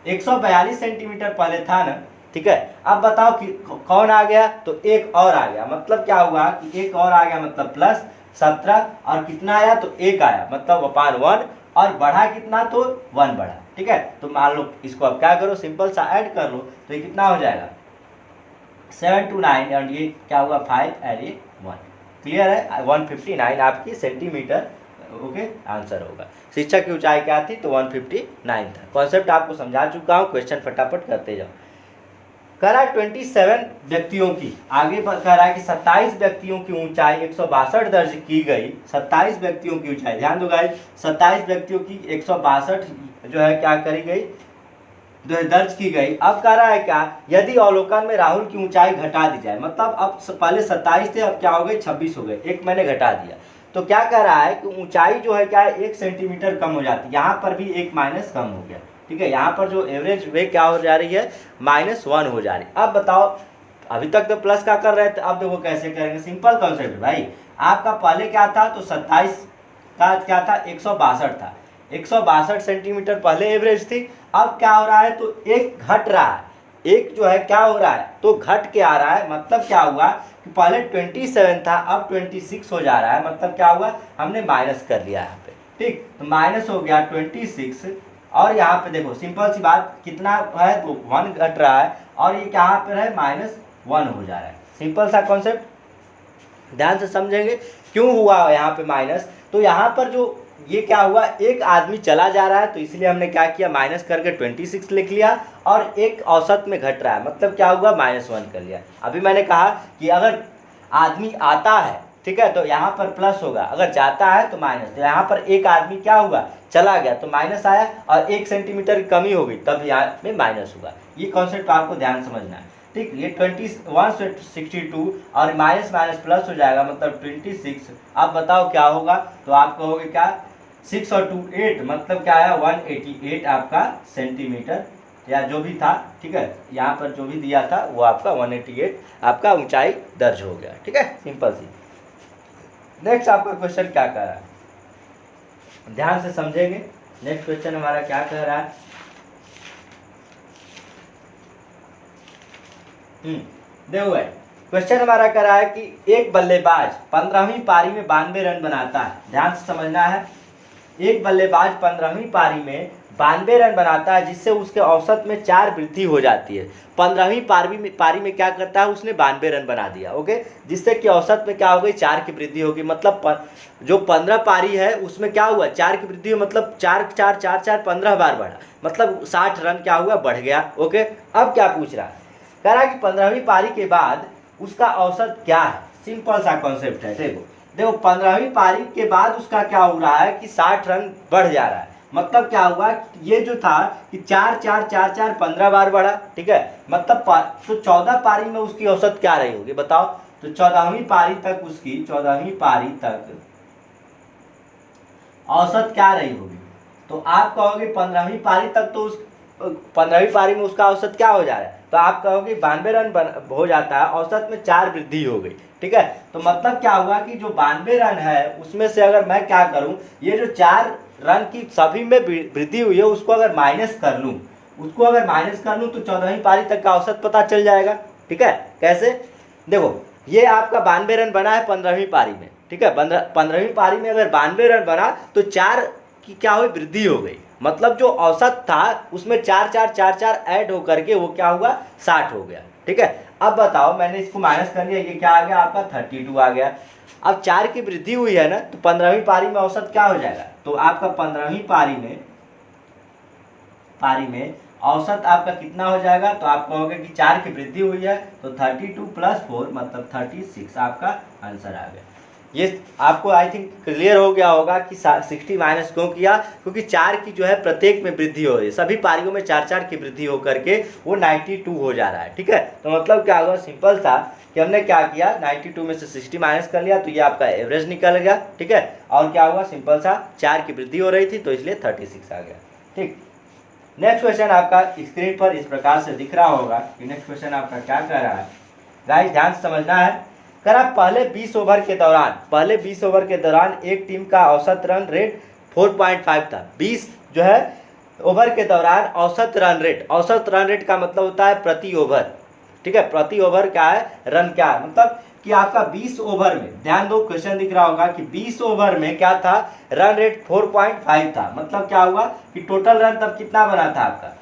142 सेंटीमीटर पहले था ना, ठीक है, अब बताओ कि कौन आ गया, तो एक और आ गया, मतलब क्या हुआ कि एक और आ गया, मतलब +17 और कितना आया तो 1 आया, मतलब अपान 1 और बढ़ा कितना तो 1 बढ़ा, ठीक है। तो मान लो इसको अब क्या करो सिंपल सा ऐड कर लो, तो ये कितना हो जाएगा 7 to 9 और ये क्या हुआ 5 और ये 1, क्लियर है 159 आपकी सेंटीमीटर, ओके आंसर होगा। शिक्षक की ऊंचाई क्या थी, तो 159 था। कॉन्सेप्ट आपको समझा चुका हूँ, क्वेश्चन फटाफट करते जाओ। कह रहा है 27 व्यक्तियों की, आगे कह रहा है कि 27 व्यक्तियों की ऊंचाई 162 दर्ज की गई, 27 व्यक्तियों की ऊंचाई, ध्यान दो गाइस 27 व्यक्तियों की 162 जो है क्या करी गई दर्ज की गई। अब कह रहा है क्या, यदि अवलोकन में राहुल की ऊंचाई घटा दी जाए, मतलब अब पहले 27 थे अब क्या हो गए 26 हो गए, एक मैंने घटा दिया, तो क्या कह रहा है कि ऊंचाई जो है क्या है 1 सेंटीमीटर कम हो जाती है, यहाँ पर भी 1 माइनस कम हो गया, ठीक है, यहाँ पर जो एवरेज वे क्या हो जा रही है -1 हो जा रही है। अब बताओ अभी तक तो प्लस का कर रहे थे, अब देखो कैसे करेंगे, सिंपल कॉन्सेप्ट भाई। आपका पहले क्या था, तो 27 का क्या था 162 था, 162 सेंटीमीटर पहले एवरेज थी। अब क्या हो रहा है, तो एक घट रहा है, एक जो है क्या हो रहा है तो घट के आ रहा है, मतलब क्या हुआ कि पहले 27 था अब 26 हो जा रहा है, मतलब क्या हुआ हमने माइनस कर लिया यहाँ पे, ठीक, तो माइनस हो गया 26 और यहाँ पे देखो सिंपल सी बात कितना है तो 1 घट रहा है और ये यहाँ पर है -1 हो जा रहा है। सिंपल सा कॉन्सेप्ट ध्यान से समझेंगे क्यों हुआ यहाँ पे माइनस, तो यहाँ पर जो ये क्या हुआ एक आदमी चला जा रहा है, तो इसलिए हमने क्या किया माइनस करके 26 लिख लिया और एक औसत में घट रहा है, मतलब क्या हुआ -1 कर लिया। अभी मैंने कहा कि अगर आदमी आता है, ठीक है, तो यहाँ पर प्लस होगा, अगर जाता है तो माइनस, तो यहाँ पर एक आदमी क्या हुआ चला गया तो माइनस आया और 1 सेंटीमीटर की कमी हो गई तब यहाँ में माइनस होगा। ये कॉन्सेप्ट आपको ध्यान समझना है, ठीक। ये 162 और माइनस माइनस प्लस हो जाएगा, मतलब 26। अब बताओ क्या होगा, तो आप कहोगे क्या 6 और 2 8, मतलब क्या आया 188 आपका सेंटीमीटर या जो भी था, ठीक है, यहाँ पर जो भी दिया था वो आपका 188 आपका ऊंचाई दर्ज हो गया, ठीक है, सिंपल सी। नेक्स्ट आपका क्वेश्चन क्या कह रहा है, ध्यान से समझेंगे। नेक्स्ट क्वेश्चन हमारा क्या कह रहा है, देखो क्वेश्चन हमारा कह रहा है कि एक बल्लेबाज 15वीं पारी में 92 रन बनाता है, ध्यान से समझना है। एक बल्लेबाज 15वीं पारी में 92 रन बनाता है, जिससे उसके औसत में 4 वृद्धि हो जाती है। 15वीं पारी में क्या करता है उसने 92 रन बना दिया, ओके, जिससे कि औसत में क्या हो गई 4 की वृद्धि होगी, मतलब जो 15 पारी है उसमें क्या हुआ 4 की वृद्धि, मतलब 4 4 4 4 15 बार बढ़ा, मतलब 60 रन क्या हुआ बढ़ गया, ओके। अब क्या पूछ रहा है, कह रहा है कि 15वीं पारी के बाद उसका औसत क्या है, सिंपल सा कॉन्सेप्ट है। देखो 15वीं पारी के बाद उसका क्या हो रहा है कि 60 रन बढ़ जा रहा है, मतलब क्या हुआ ये जो था कि 4 4 4 4 15 बार बढ़ा, ठीक है, मतलब तो 14 पारी में उसकी औसत क्या रही होगी बताओ, तो 14वीं पारी तक उसकी 14वीं पारी तक औसत क्या रही होगी, तो आप कहोगे 15वीं पारी तक तो 15वीं पारी में उसका औसत क्या हो जा रहा है, तो आप कहोगे 92 रन हो जाता है, औसत में 4 वृद्धि हो गई, ठीक है। तो मतलब क्या हुआ कि जो 92 रन है उसमें से अगर मैं क्या करूं, ये जो 4 रन की सभी में वृद्धि हुई है उसको अगर माइनस कर लूं, तो 14वीं पारी तक का औसत पता चल जाएगा, ठीक है। कैसे, देखो ये आपका 92 रन बना है 15वीं पारी में, ठीक है। 15वीं पारी में अगर 92 रन बना तो 4 की क्या हुई, वृद्धि हो गई, मतलब जो औसत था उसमें 4 ऐड होकर के वो क्या हुआ, 60 हो गया, ठीक है। अब बताओ, मैंने इसको माइनस कर लिया, ये क्या आ गया आपका 32 आ गया। अब 4 की वृद्धि हुई है ना, तो 15वीं पारी में औसत क्या हो जाएगा, तो आपका 15वीं पारी में औसत आपका कितना हो जाएगा, तो आप कहोगे कि 4 की वृद्धि हुई है तो 32 + 4 मतलब 36 आपका आंसर आ गया। ये आपको आई थिंक क्लियर हो गया होगा कि 60 माइनस क्यों किया, क्योंकि 4 की जो है प्रत्येक में वृद्धि हो रही है, सभी पारियों में 4 की वृद्धि हो करके वो 92 हो जा रहा है, ठीक है। तो मतलब क्या होगा, सिंपल सा कि हमने क्या किया, 92 में से 60 माइनस कर लिया तो ये आपका एवरेज निकल गया, ठीक है। और क्या हुआ, सिंपल सा 4 की वृद्धि हो रही थी तो इसलिए 36 आ गया, ठीक। नेक्स्ट क्वेश्चन आपका स्क्रीन पर इस प्रकार से दिख रहा होगा कि नेक्स्ट क्वेश्चन आपका क्या कह रहा है, गाइस ध्यान से समझना है। करा पहले 20 ओवर के दौरान एक टीम का औसत रन रेट 4.5 था। 20 जो है ओवर के दौरान औसत रन रेट का मतलब होता है प्रति ओवर, ठीक है। प्रति ओवर क्या है, रन क्या है, मतलब कि आपका 20 ओवर में, ध्यान दो क्वेश्चन दिख रहा होगा कि 20 ओवर में क्या था, रन रेट 4.5 था, मतलब क्या हुआ कि टोटल रन तब कितना बना था आपका,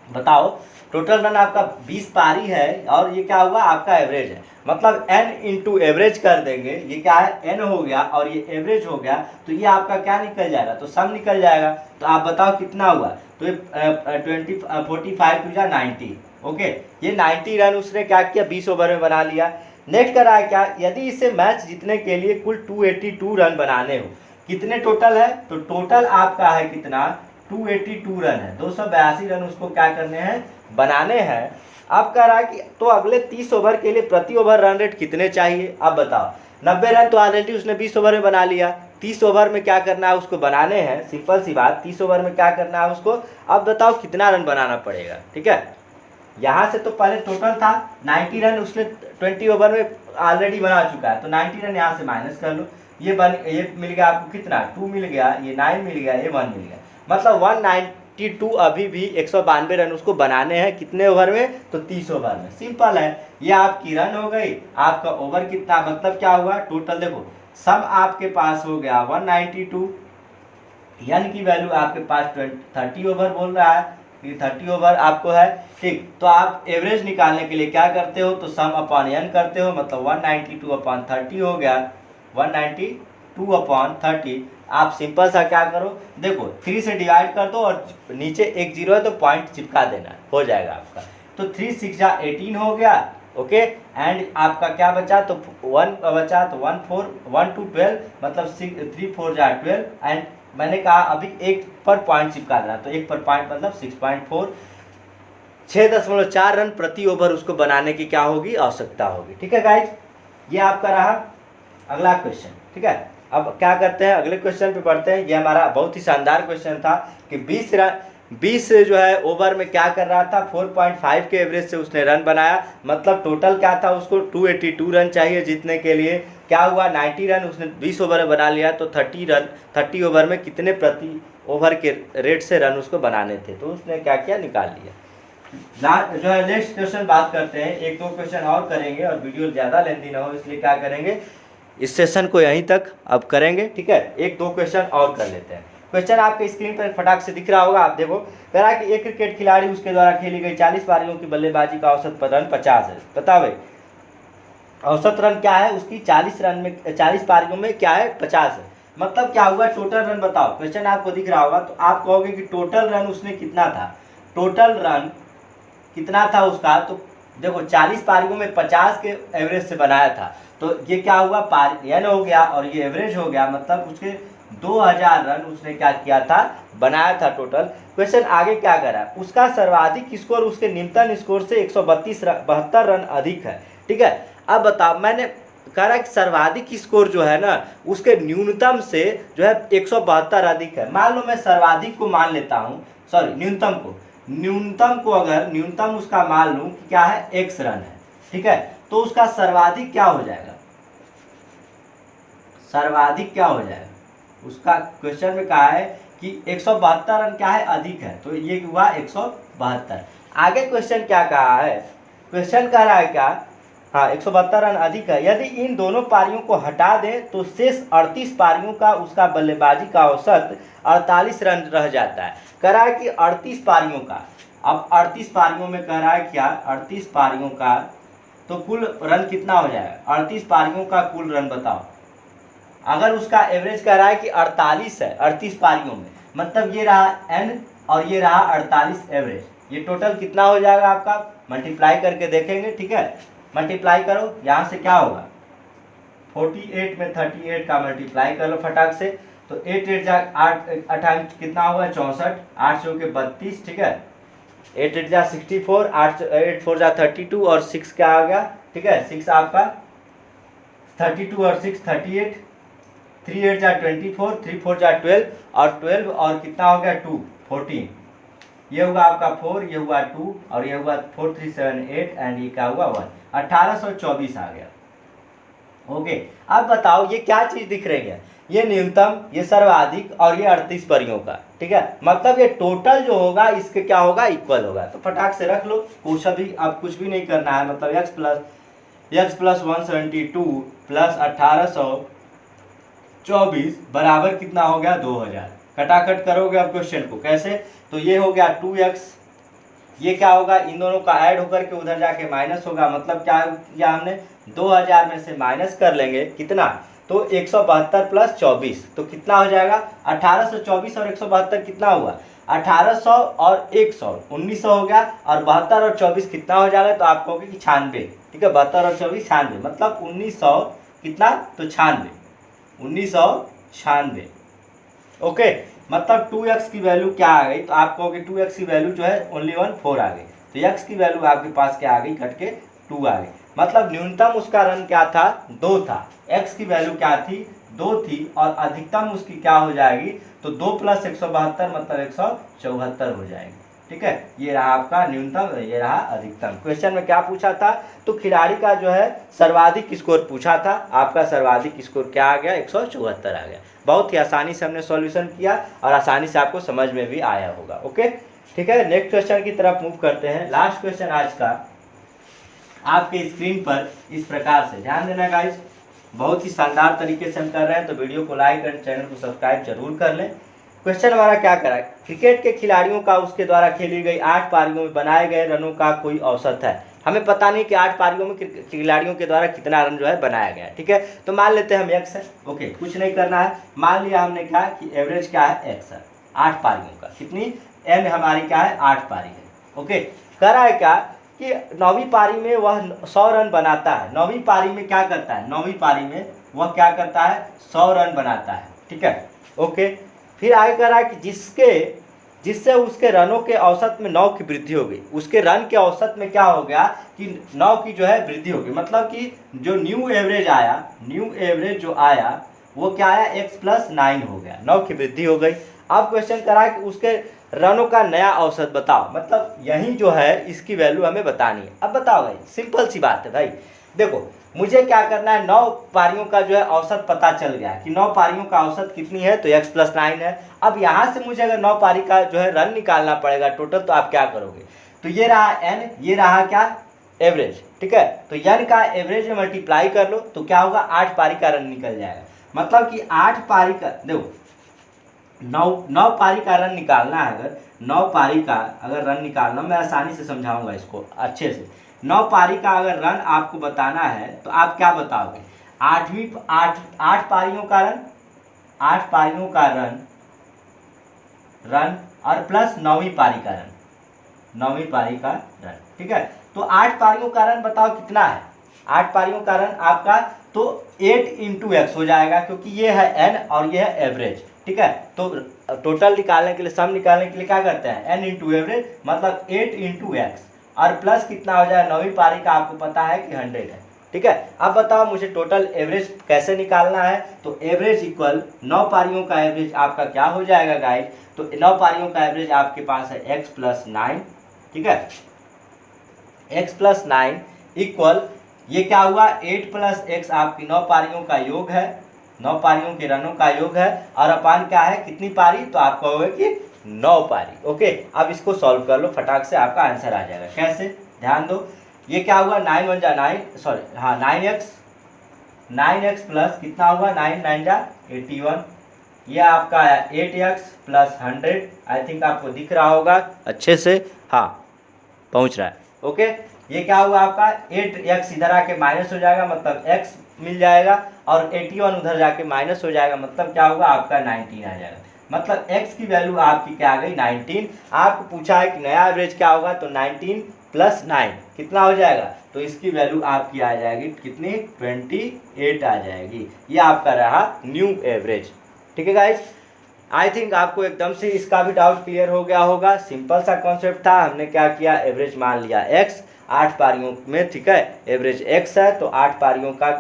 बताओ। टोटल रन आपका 20 पारी है और ये क्या हुआ आपका एवरेज है, मतलब n इंटू एवरेज कर देंगे, ये क्या है n हो गया और ये एवरेज हो गया, तो ये आपका क्या निकल जाएगा, तो सम निकल जाएगा। तो आप बताओ कितना हुआ, तो ये 45 टू 90, ओके। ये 90 रन उसने क्या किया, 20 ओवर में बना लिया। नेक्स्ट करा है क्या, यदि इसे मैच जीतने के लिए कुल 282 रन बनाने हो, कितने टोटल है, तो टोटल आपका है कितना, 282 रन है, 282 रन उसको क्या करने हैं, बनाने हैं। अब कह रहा है कि तो अगले 30 ओवर के लिए प्रति ओवर रन रेट कितने चाहिए, अब बताओ। 90 रन तो ऑलरेडी उसने 20 ओवर में बना लिया, 30 ओवर में क्या करना है उसको बनाने हैं, सिंपल सी बात, 30 ओवर में क्या करना है उसको। अब बताओ कितना रन बनाना पड़ेगा, ठीक है। यहाँ से तो पहले टोटल था 90 रन, उसने 20 ओवर में ऑलरेडी बना चुका है, तो 90 रन यहाँ से माइनस कर लो, ये मिल गया आपको कितना, 2 मिल गया, ये 9 मिल गया, ये 1 मिल गया, मतलब 192 अभी भी 192 रन उसको बनाने हैं, कितने ओवर में, तो 30 ओवर में। सिंपल है, ये आपकी रन हो गई, आपका ओवर कितना, मतलब क्या हुआ, टोटल देखो सब आपके पास हो गया 192, एन की वैल्यू आपके पास 30 ओवर बोल रहा है, 30 ओवर आपको है, ठीक। तो आप एवरेज निकालने के लिए क्या करते हो, तो सम अपॉन एन करते हो, मतलब 192 अपॉन 30 हो गया, 192 अपॉन 30। आप सिंपल सा क्या करो, देखो 3 से डिवाइड कर दो और नीचे एक 0 है तो पॉइंट चिपका देना, हो जाएगा आपका। तो 3 6 जा 18 हो गया, ओके। एंड आपका क्या बचा, तो 1 बचा, तो 1 4 1 2 12 मतलब 3 4 जा 12, एंड मैंने कहा अभी एक पर पॉइंट चिपका देना, तो एक पर पॉइंट मतलब 6.4, 6.4 रन प्रति ओवर उसको बनाने की क्या होगी, आवश्यकता होगी, ठीक है गाइज। ये आपका रहा अगला क्वेश्चन, ठीक है। अब क्या करते हैं, अगले क्वेश्चन पे पढ़ते हैं। ये हमारा बहुत ही शानदार क्वेश्चन था कि 20 जो है ओवर में क्या कर रहा था, 4.5 के एवरेज से उसने रन बनाया, मतलब टोटल क्या था, उसको 282 रन चाहिए जीतने के लिए। क्या हुआ, 90 रन उसने 20 ओवर में बना लिया, तो 30 ओवर में कितने प्रति ओवर के रेट से रन उसको बनाने थे, तो उसने क्या किया, निकाल लिया। जो है नेक्स्ट क्वेश्चन बात करते हैं, एक दो क्वेश्चन और करेंगे और वीडियो ज़्यादा लेंदी ना हो, इसलिए क्या करेंगे, इस सेशन को यहीं तक अब करेंगे, ठीक है। एक दो क्वेश्चन और कर लेते हैं। क्वेश्चन आपके स्क्रीन पर फटाक से दिख रहा होगा, आप देखो। कह रहा है कि एक क्रिकेट खिलाड़ी उसके द्वारा खेली गई 40 पारियों की बल्लेबाजी का औसत रन 50 है। बता भाई औसत रन क्या है उसकी, 40 पारियों में क्या है, 50 है, मतलब क्या हुआ, टोटल रन बताओ। क्वेश्चन आपको दिख रहा होगा, तो आप कहोगे कि टोटल रन उसने कितना था, टोटल रन कितना था उसका, तो देखो 40 पारियों में 50 के एवरेज से बनाया था, तो ये क्या हुआ, एन हो गया और ये एवरेज हो गया, मतलब उसके 2000 रन उसने क्या किया था, बनाया था टोटल। क्वेश्चन आगे क्या करा, उसका सर्वाधिक स्कोर उसके न्यूनतम स्कोर से 172 रन अधिक है, ठीक है। अब बताओ, मैंने कह रहा है कि सर्वाधिक स्कोर जो है ना उसके न्यूनतम से जो है 172 अधिक है। मान लो मैं सर्वाधिक को मान लेता हूँ, सॉरी न्यूनतम को, न्यूनतम को अगर न्यूनतम उसका मान लूं कि क्या है x रन है, ठीक है, तो उसका सर्वाधिक क्या हो जाएगा, सर्वाधिक क्या हो जाएगा, उसका क्वेश्चन में कहा है कि 172 रन क्या है अधिक है, तो ये हुआ 172। आगे क्वेश्चन क्या कहा है, क्वेश्चन कह रहा है क्या, हाँ 172 रन अधिक है, यदि इन दोनों पारियों को हटा दें तो शेष 38 पारियों का उसका बल्लेबाजी का औसत 48 रन रह जाता है। कह रहा है कि 38 पारियों का, अब 38 पारियों में कह रहा है क्या, 38 पारियों का तो कुल रन कितना हो जाएगा, 38 पारियों का कुल रन बताओ। अगर उसका एवरेज कह रहा है कि 48 है 38 पारियों में, मतलब ये रहा n और ये रहा 48 एवरेज, ये टोटल कितना हो जाएगा आपका, मल्टीप्लाई करके देखेंगे, ठीक है, मल्टीप्लाई करो, यहाँ से क्या होगा 48 में 38 का मल्टीप्लाई कर लो फटाक से, तो 8 8 जा 8 8 कितना होगा 64, 8 चौके 32, ठीक है, 8 8 जा 64, 8 8 4 जा 32 और 6 क्या आ गया, ठीक है, 6 आपका 32 और 6 38, 3 8 जा 24, 3 4 जा 12 और 12 और कितना हो गया 2 14, ये हुआ आपका 4, ये हुआ 2 और ये हुआ 4 3 7 8 एंड ये क्या हुआ 1, 1824 आ गया। ओके, अब बताओ ये क्या चीज दिख रही है, ये न्यूनतम, ये सर्वाधिक और ये 38 परियों का, ठीक है, मतलब ये टोटल जो होगा इसके क्या होगा इक्वल होगा। तो फटाक से रख लो, कुछ अभी अब कुछ भी नहीं करना है, मतलब x प्लस 172 प्लस 1824 बराबर कितना हो गया 2000। कटाकट करोगे अब क्वेश्चन को कैसे, तो ये हो गया 2x, ये क्या होगा इन दोनों का ऐड होकर के उधर जाके माइनस होगा, मतलब क्या किया हमने 2000 में से माइनस कर लेंगे कितना, तो 172 प्लस 24 तो कितना हो जाएगा 1824 और 172 कितना हुआ 1800 और 100 1900 हो गया, और 72 और 24 कितना हो जाएगा, तो आप कहोगे कि 96, ठीक है, 72 और 24 96, मतलब 1900 कितना, तो 96, 1996। ओके, मतलब 2x की वैल्यू क्या आ गई, तो आप कहोगे 2x की वैल्यू जो है ओनली 4 आ गई, तो x की वैल्यू आपके पास क्या आ गई, कट के 2 आ गई, मतलब न्यूनतम उसका रन क्या था 2 था, x की वैल्यू क्या थी 2 थी, और अधिकतम उसकी क्या हो जाएगी, तो 2 प्लस 172 मतलब 174 हो जाएगी, ठीक है, ये रहा आपका न्यूनतम, ये रहा अधिकतम। क्वेश्चन में क्या पूछा था, तो खिलाड़ी का जो है सर्वाधिक स्कोर पूछा था, आपका सर्वाधिक स्कोर क्या आ गया 174 आ गया। बहुत ही आसानी से हमने सॉल्यूशन किया और आसानी से आपको समझ में भी आया होगा। ओके, ठीक है, नेक्स्ट क्वेश्चन की तरफ मूव करते हैं। लास्ट क्वेश्चन आज का आपके स्क्रीन पर इस प्रकार से, ध्यान देना गाइस, बहुत ही शानदार तरीके से हम कर रहे हैं, तो वीडियो को लाइक और चैनल को सब्सक्राइब जरूर कर लें। क्वेश्चन हमारा क्या करा है, क्रिकेट के खिलाड़ियों का उसके द्वारा खेली गई 8 पारियों में बनाए गए रनों का कोई औसत है। हमें पता नहीं कि 8 पारियों में खिलाड़ियों के द्वारा कितना रन जो है बनाया गया है, ठीक है, तो मान लेते हैं हम x है। ओके, कुछ नहीं करना है, मान लिया हमने क्या कि एवरेज क्या है x है, 8 पारियों का, कितनी n हमारी क्या है 8 पारी है। ओके, कह रहा है क्या कि 9वीं पारी में वह 100 रन बनाता है, 9वीं पारी में क्या करता है, 9वीं पारी में वह क्या करता है 100 रन बनाता है, ठीक है। ओके, फिर आगे कह रहा है कि जिससे उसके रनों के औसत में 9 की वृद्धि हो गई, उसके रन के औसत में क्या हो गया कि 9 की जो है वृद्धि हो गई, मतलब कि जो न्यू एवरेज जो आया वो क्या आया x प्लस 9 हो गया, 9 की वृद्धि हो गई। अब क्वेश्चन करा है कि उसके रनों का नया औसत बताओ, मतलब यही जो है इसकी वैल्यू हमें बतानी है। अब बताओ भाई, सिंपल सी बात है भाई, देखो मुझे क्या करना है, 9 पारियों का जो है औसत पता चल गया कि 9 पारियों का औसत कितनी है, तो x प्लस 9 है। अब यहाँ से मुझे अगर 9 पारी का जो है रन निकालना पड़ेगा टोटल, तो आप क्या करोगे, तो ये रहा n, ये रहा क्या एवरेज, ठीक है, तो n का एवरेज में मल्टीप्लाई कर लो तो क्या होगा 8 पारी का रन निकल जाएगा, मतलब कि 8 पारी का, देखो 9 पारी का रन निकालना है, अगर 9 पारी का अगर रन निकालना, मैं आसानी से समझाऊंगा इसको अच्छे से। 9 पारी का अगर रन आपको बताना है तो आप क्या बताओगे, 8 पारियों का रन, 8 पारियों का रन और प्लस 9वीं पारी का रन, 9वीं पारी का रन, ठीक है, तो 8 पारियों का रन बताओ कितना है, 8 पारियों का रन आपका तो 8 इंटू एक्स हो जाएगा, क्योंकि ये है n और ये है एवरेज, ठीक है, तो टोटल निकालने के लिए, सम निकालने के लिए क्या करते हैं n इंटू एवरेज, मतलब 8 इंटू एक्स, और प्लस कितना हो जाए 9वीं पारी का आपको पता है कि 100 है, ठीक है। अब बताओ मुझे टोटल एवरेज कैसे निकालना है। तो एवरेज इक्वल 9 पारियों का एवरेज आपका क्या हो जाएगा गाइस, तो 9 पारियों का एवरेज आपके पास है x प्लस 9, ठीक है, x प्लस 9 इक्वल ये क्या हुआ 8 प्लस x आपकी 9 पारियों का योग है, 9 पारियों के रनों का योग है, और अपान क्या है कितनी पारी, तो आपका होगा कि 9 पारी। ओके, अब इसको सॉल्व कर लो, फटाक से आपका आंसर आ जाएगा। कैसे, ध्यान दो, ये क्या हुआ 9 1 जा 9, सॉरी हाँ 9x प्लस कितना हुआ 9 9 जा 81, ये आपका है 8x प्लस 100, आई थिंक आपको दिख रहा होगा अच्छे से, हाँ पहुंच रहा है। ओके, ये क्या हुआ आपका 8x इधर आके माइनस हो जाएगा, मतलब x मिल जाएगा, और 81 उधर जाके माइनस हो जाएगा, मतलब क्या होगा आपका 19 आ जाएगा। मतलब x की वैल्यू आपकी क्या आ गई 19। आपको पूछा है कि नया एवरेज क्या होगा, तो 19 प्लस 9 कितना हो जाएगा, तो इसकी वैल्यू आपकी आ जाएगी कितनी 28 आ जाएगी। ये आपका रहा न्यू एवरेज। ठीक है गाइज, आई थिंक आपको एकदम से इसका भी डाउट क्लियर हो गया होगा। सिंपल सा कॉन्सेप्ट था, हमने क्या किया एवरेज मान लिया x 8 पारियों में, ठीक है, एवरेज x है, तो 8 पारियों का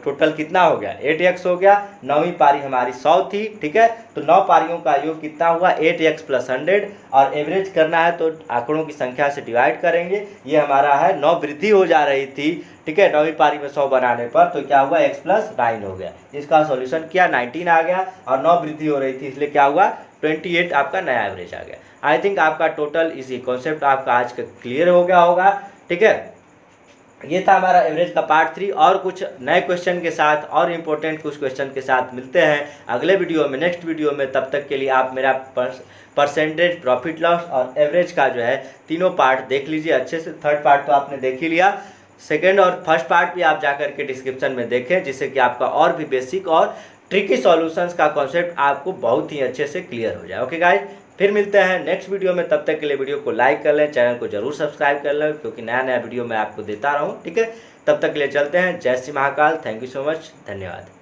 टोटल कितना हो गया 8x हो गया, 9वीं पारी हमारी 100 थी, ठीक है, तो 9 पारियों का योग कितना हुआ 8x प्लस 100, और एवरेज करना है तो आंकड़ों की संख्या से डिवाइड करेंगे। ये हमारा है 9 वृद्धि हो जा रही थी, ठीक है, 9वीं पारी में 100 बनाने पर, तो क्या हुआ x प्लस 9 हो गया। इसका सॉल्यूशन किया 19 आ गया, और 9 वृद्धि हो रही थी इसलिए क्या हुआ 28 आपका नया एवरेज आ गया। आई थिंक आपका टोटल इसी कॉन्सेप्ट आपका आज का क्लियर हो गया होगा। ठीक है, ये था हमारा एवरेज का पार्ट 3, और कुछ नए क्वेश्चन के साथ और इम्पोर्टेंट कुछ क्वेश्चन के साथ मिलते हैं अगले वीडियो में, नेक्स्ट वीडियो में। तब तक के लिए आप मेरा परसेंटेज, प्रॉफिट लॉस और एवरेज का जो है तीनों पार्ट देख लीजिए अच्छे से। थर्ड पार्ट तो आपने देख ही लिया, सेकेंड और फर्स्ट पार्ट भी आप जा करके डिस्क्रिप्शन में देखें, जिससे कि आपका और भी बेसिक और ट्रिकी सॉल्यूशंस का कॉन्सेप्ट आपको बहुत ही अच्छे से क्लियर हो जाए। ओके गाइज, फिर मिलते हैं नेक्स्ट वीडियो में, तब तक के लिए वीडियो को लाइक कर लें, चैनल को जरूर सब्सक्राइब कर लें, क्योंकि नया नया वीडियो मैं आपको देता रहूं। ठीक है, तब तक के लिए चलते हैं, जय Shri Mahakal, thank you so much, धन्यवाद।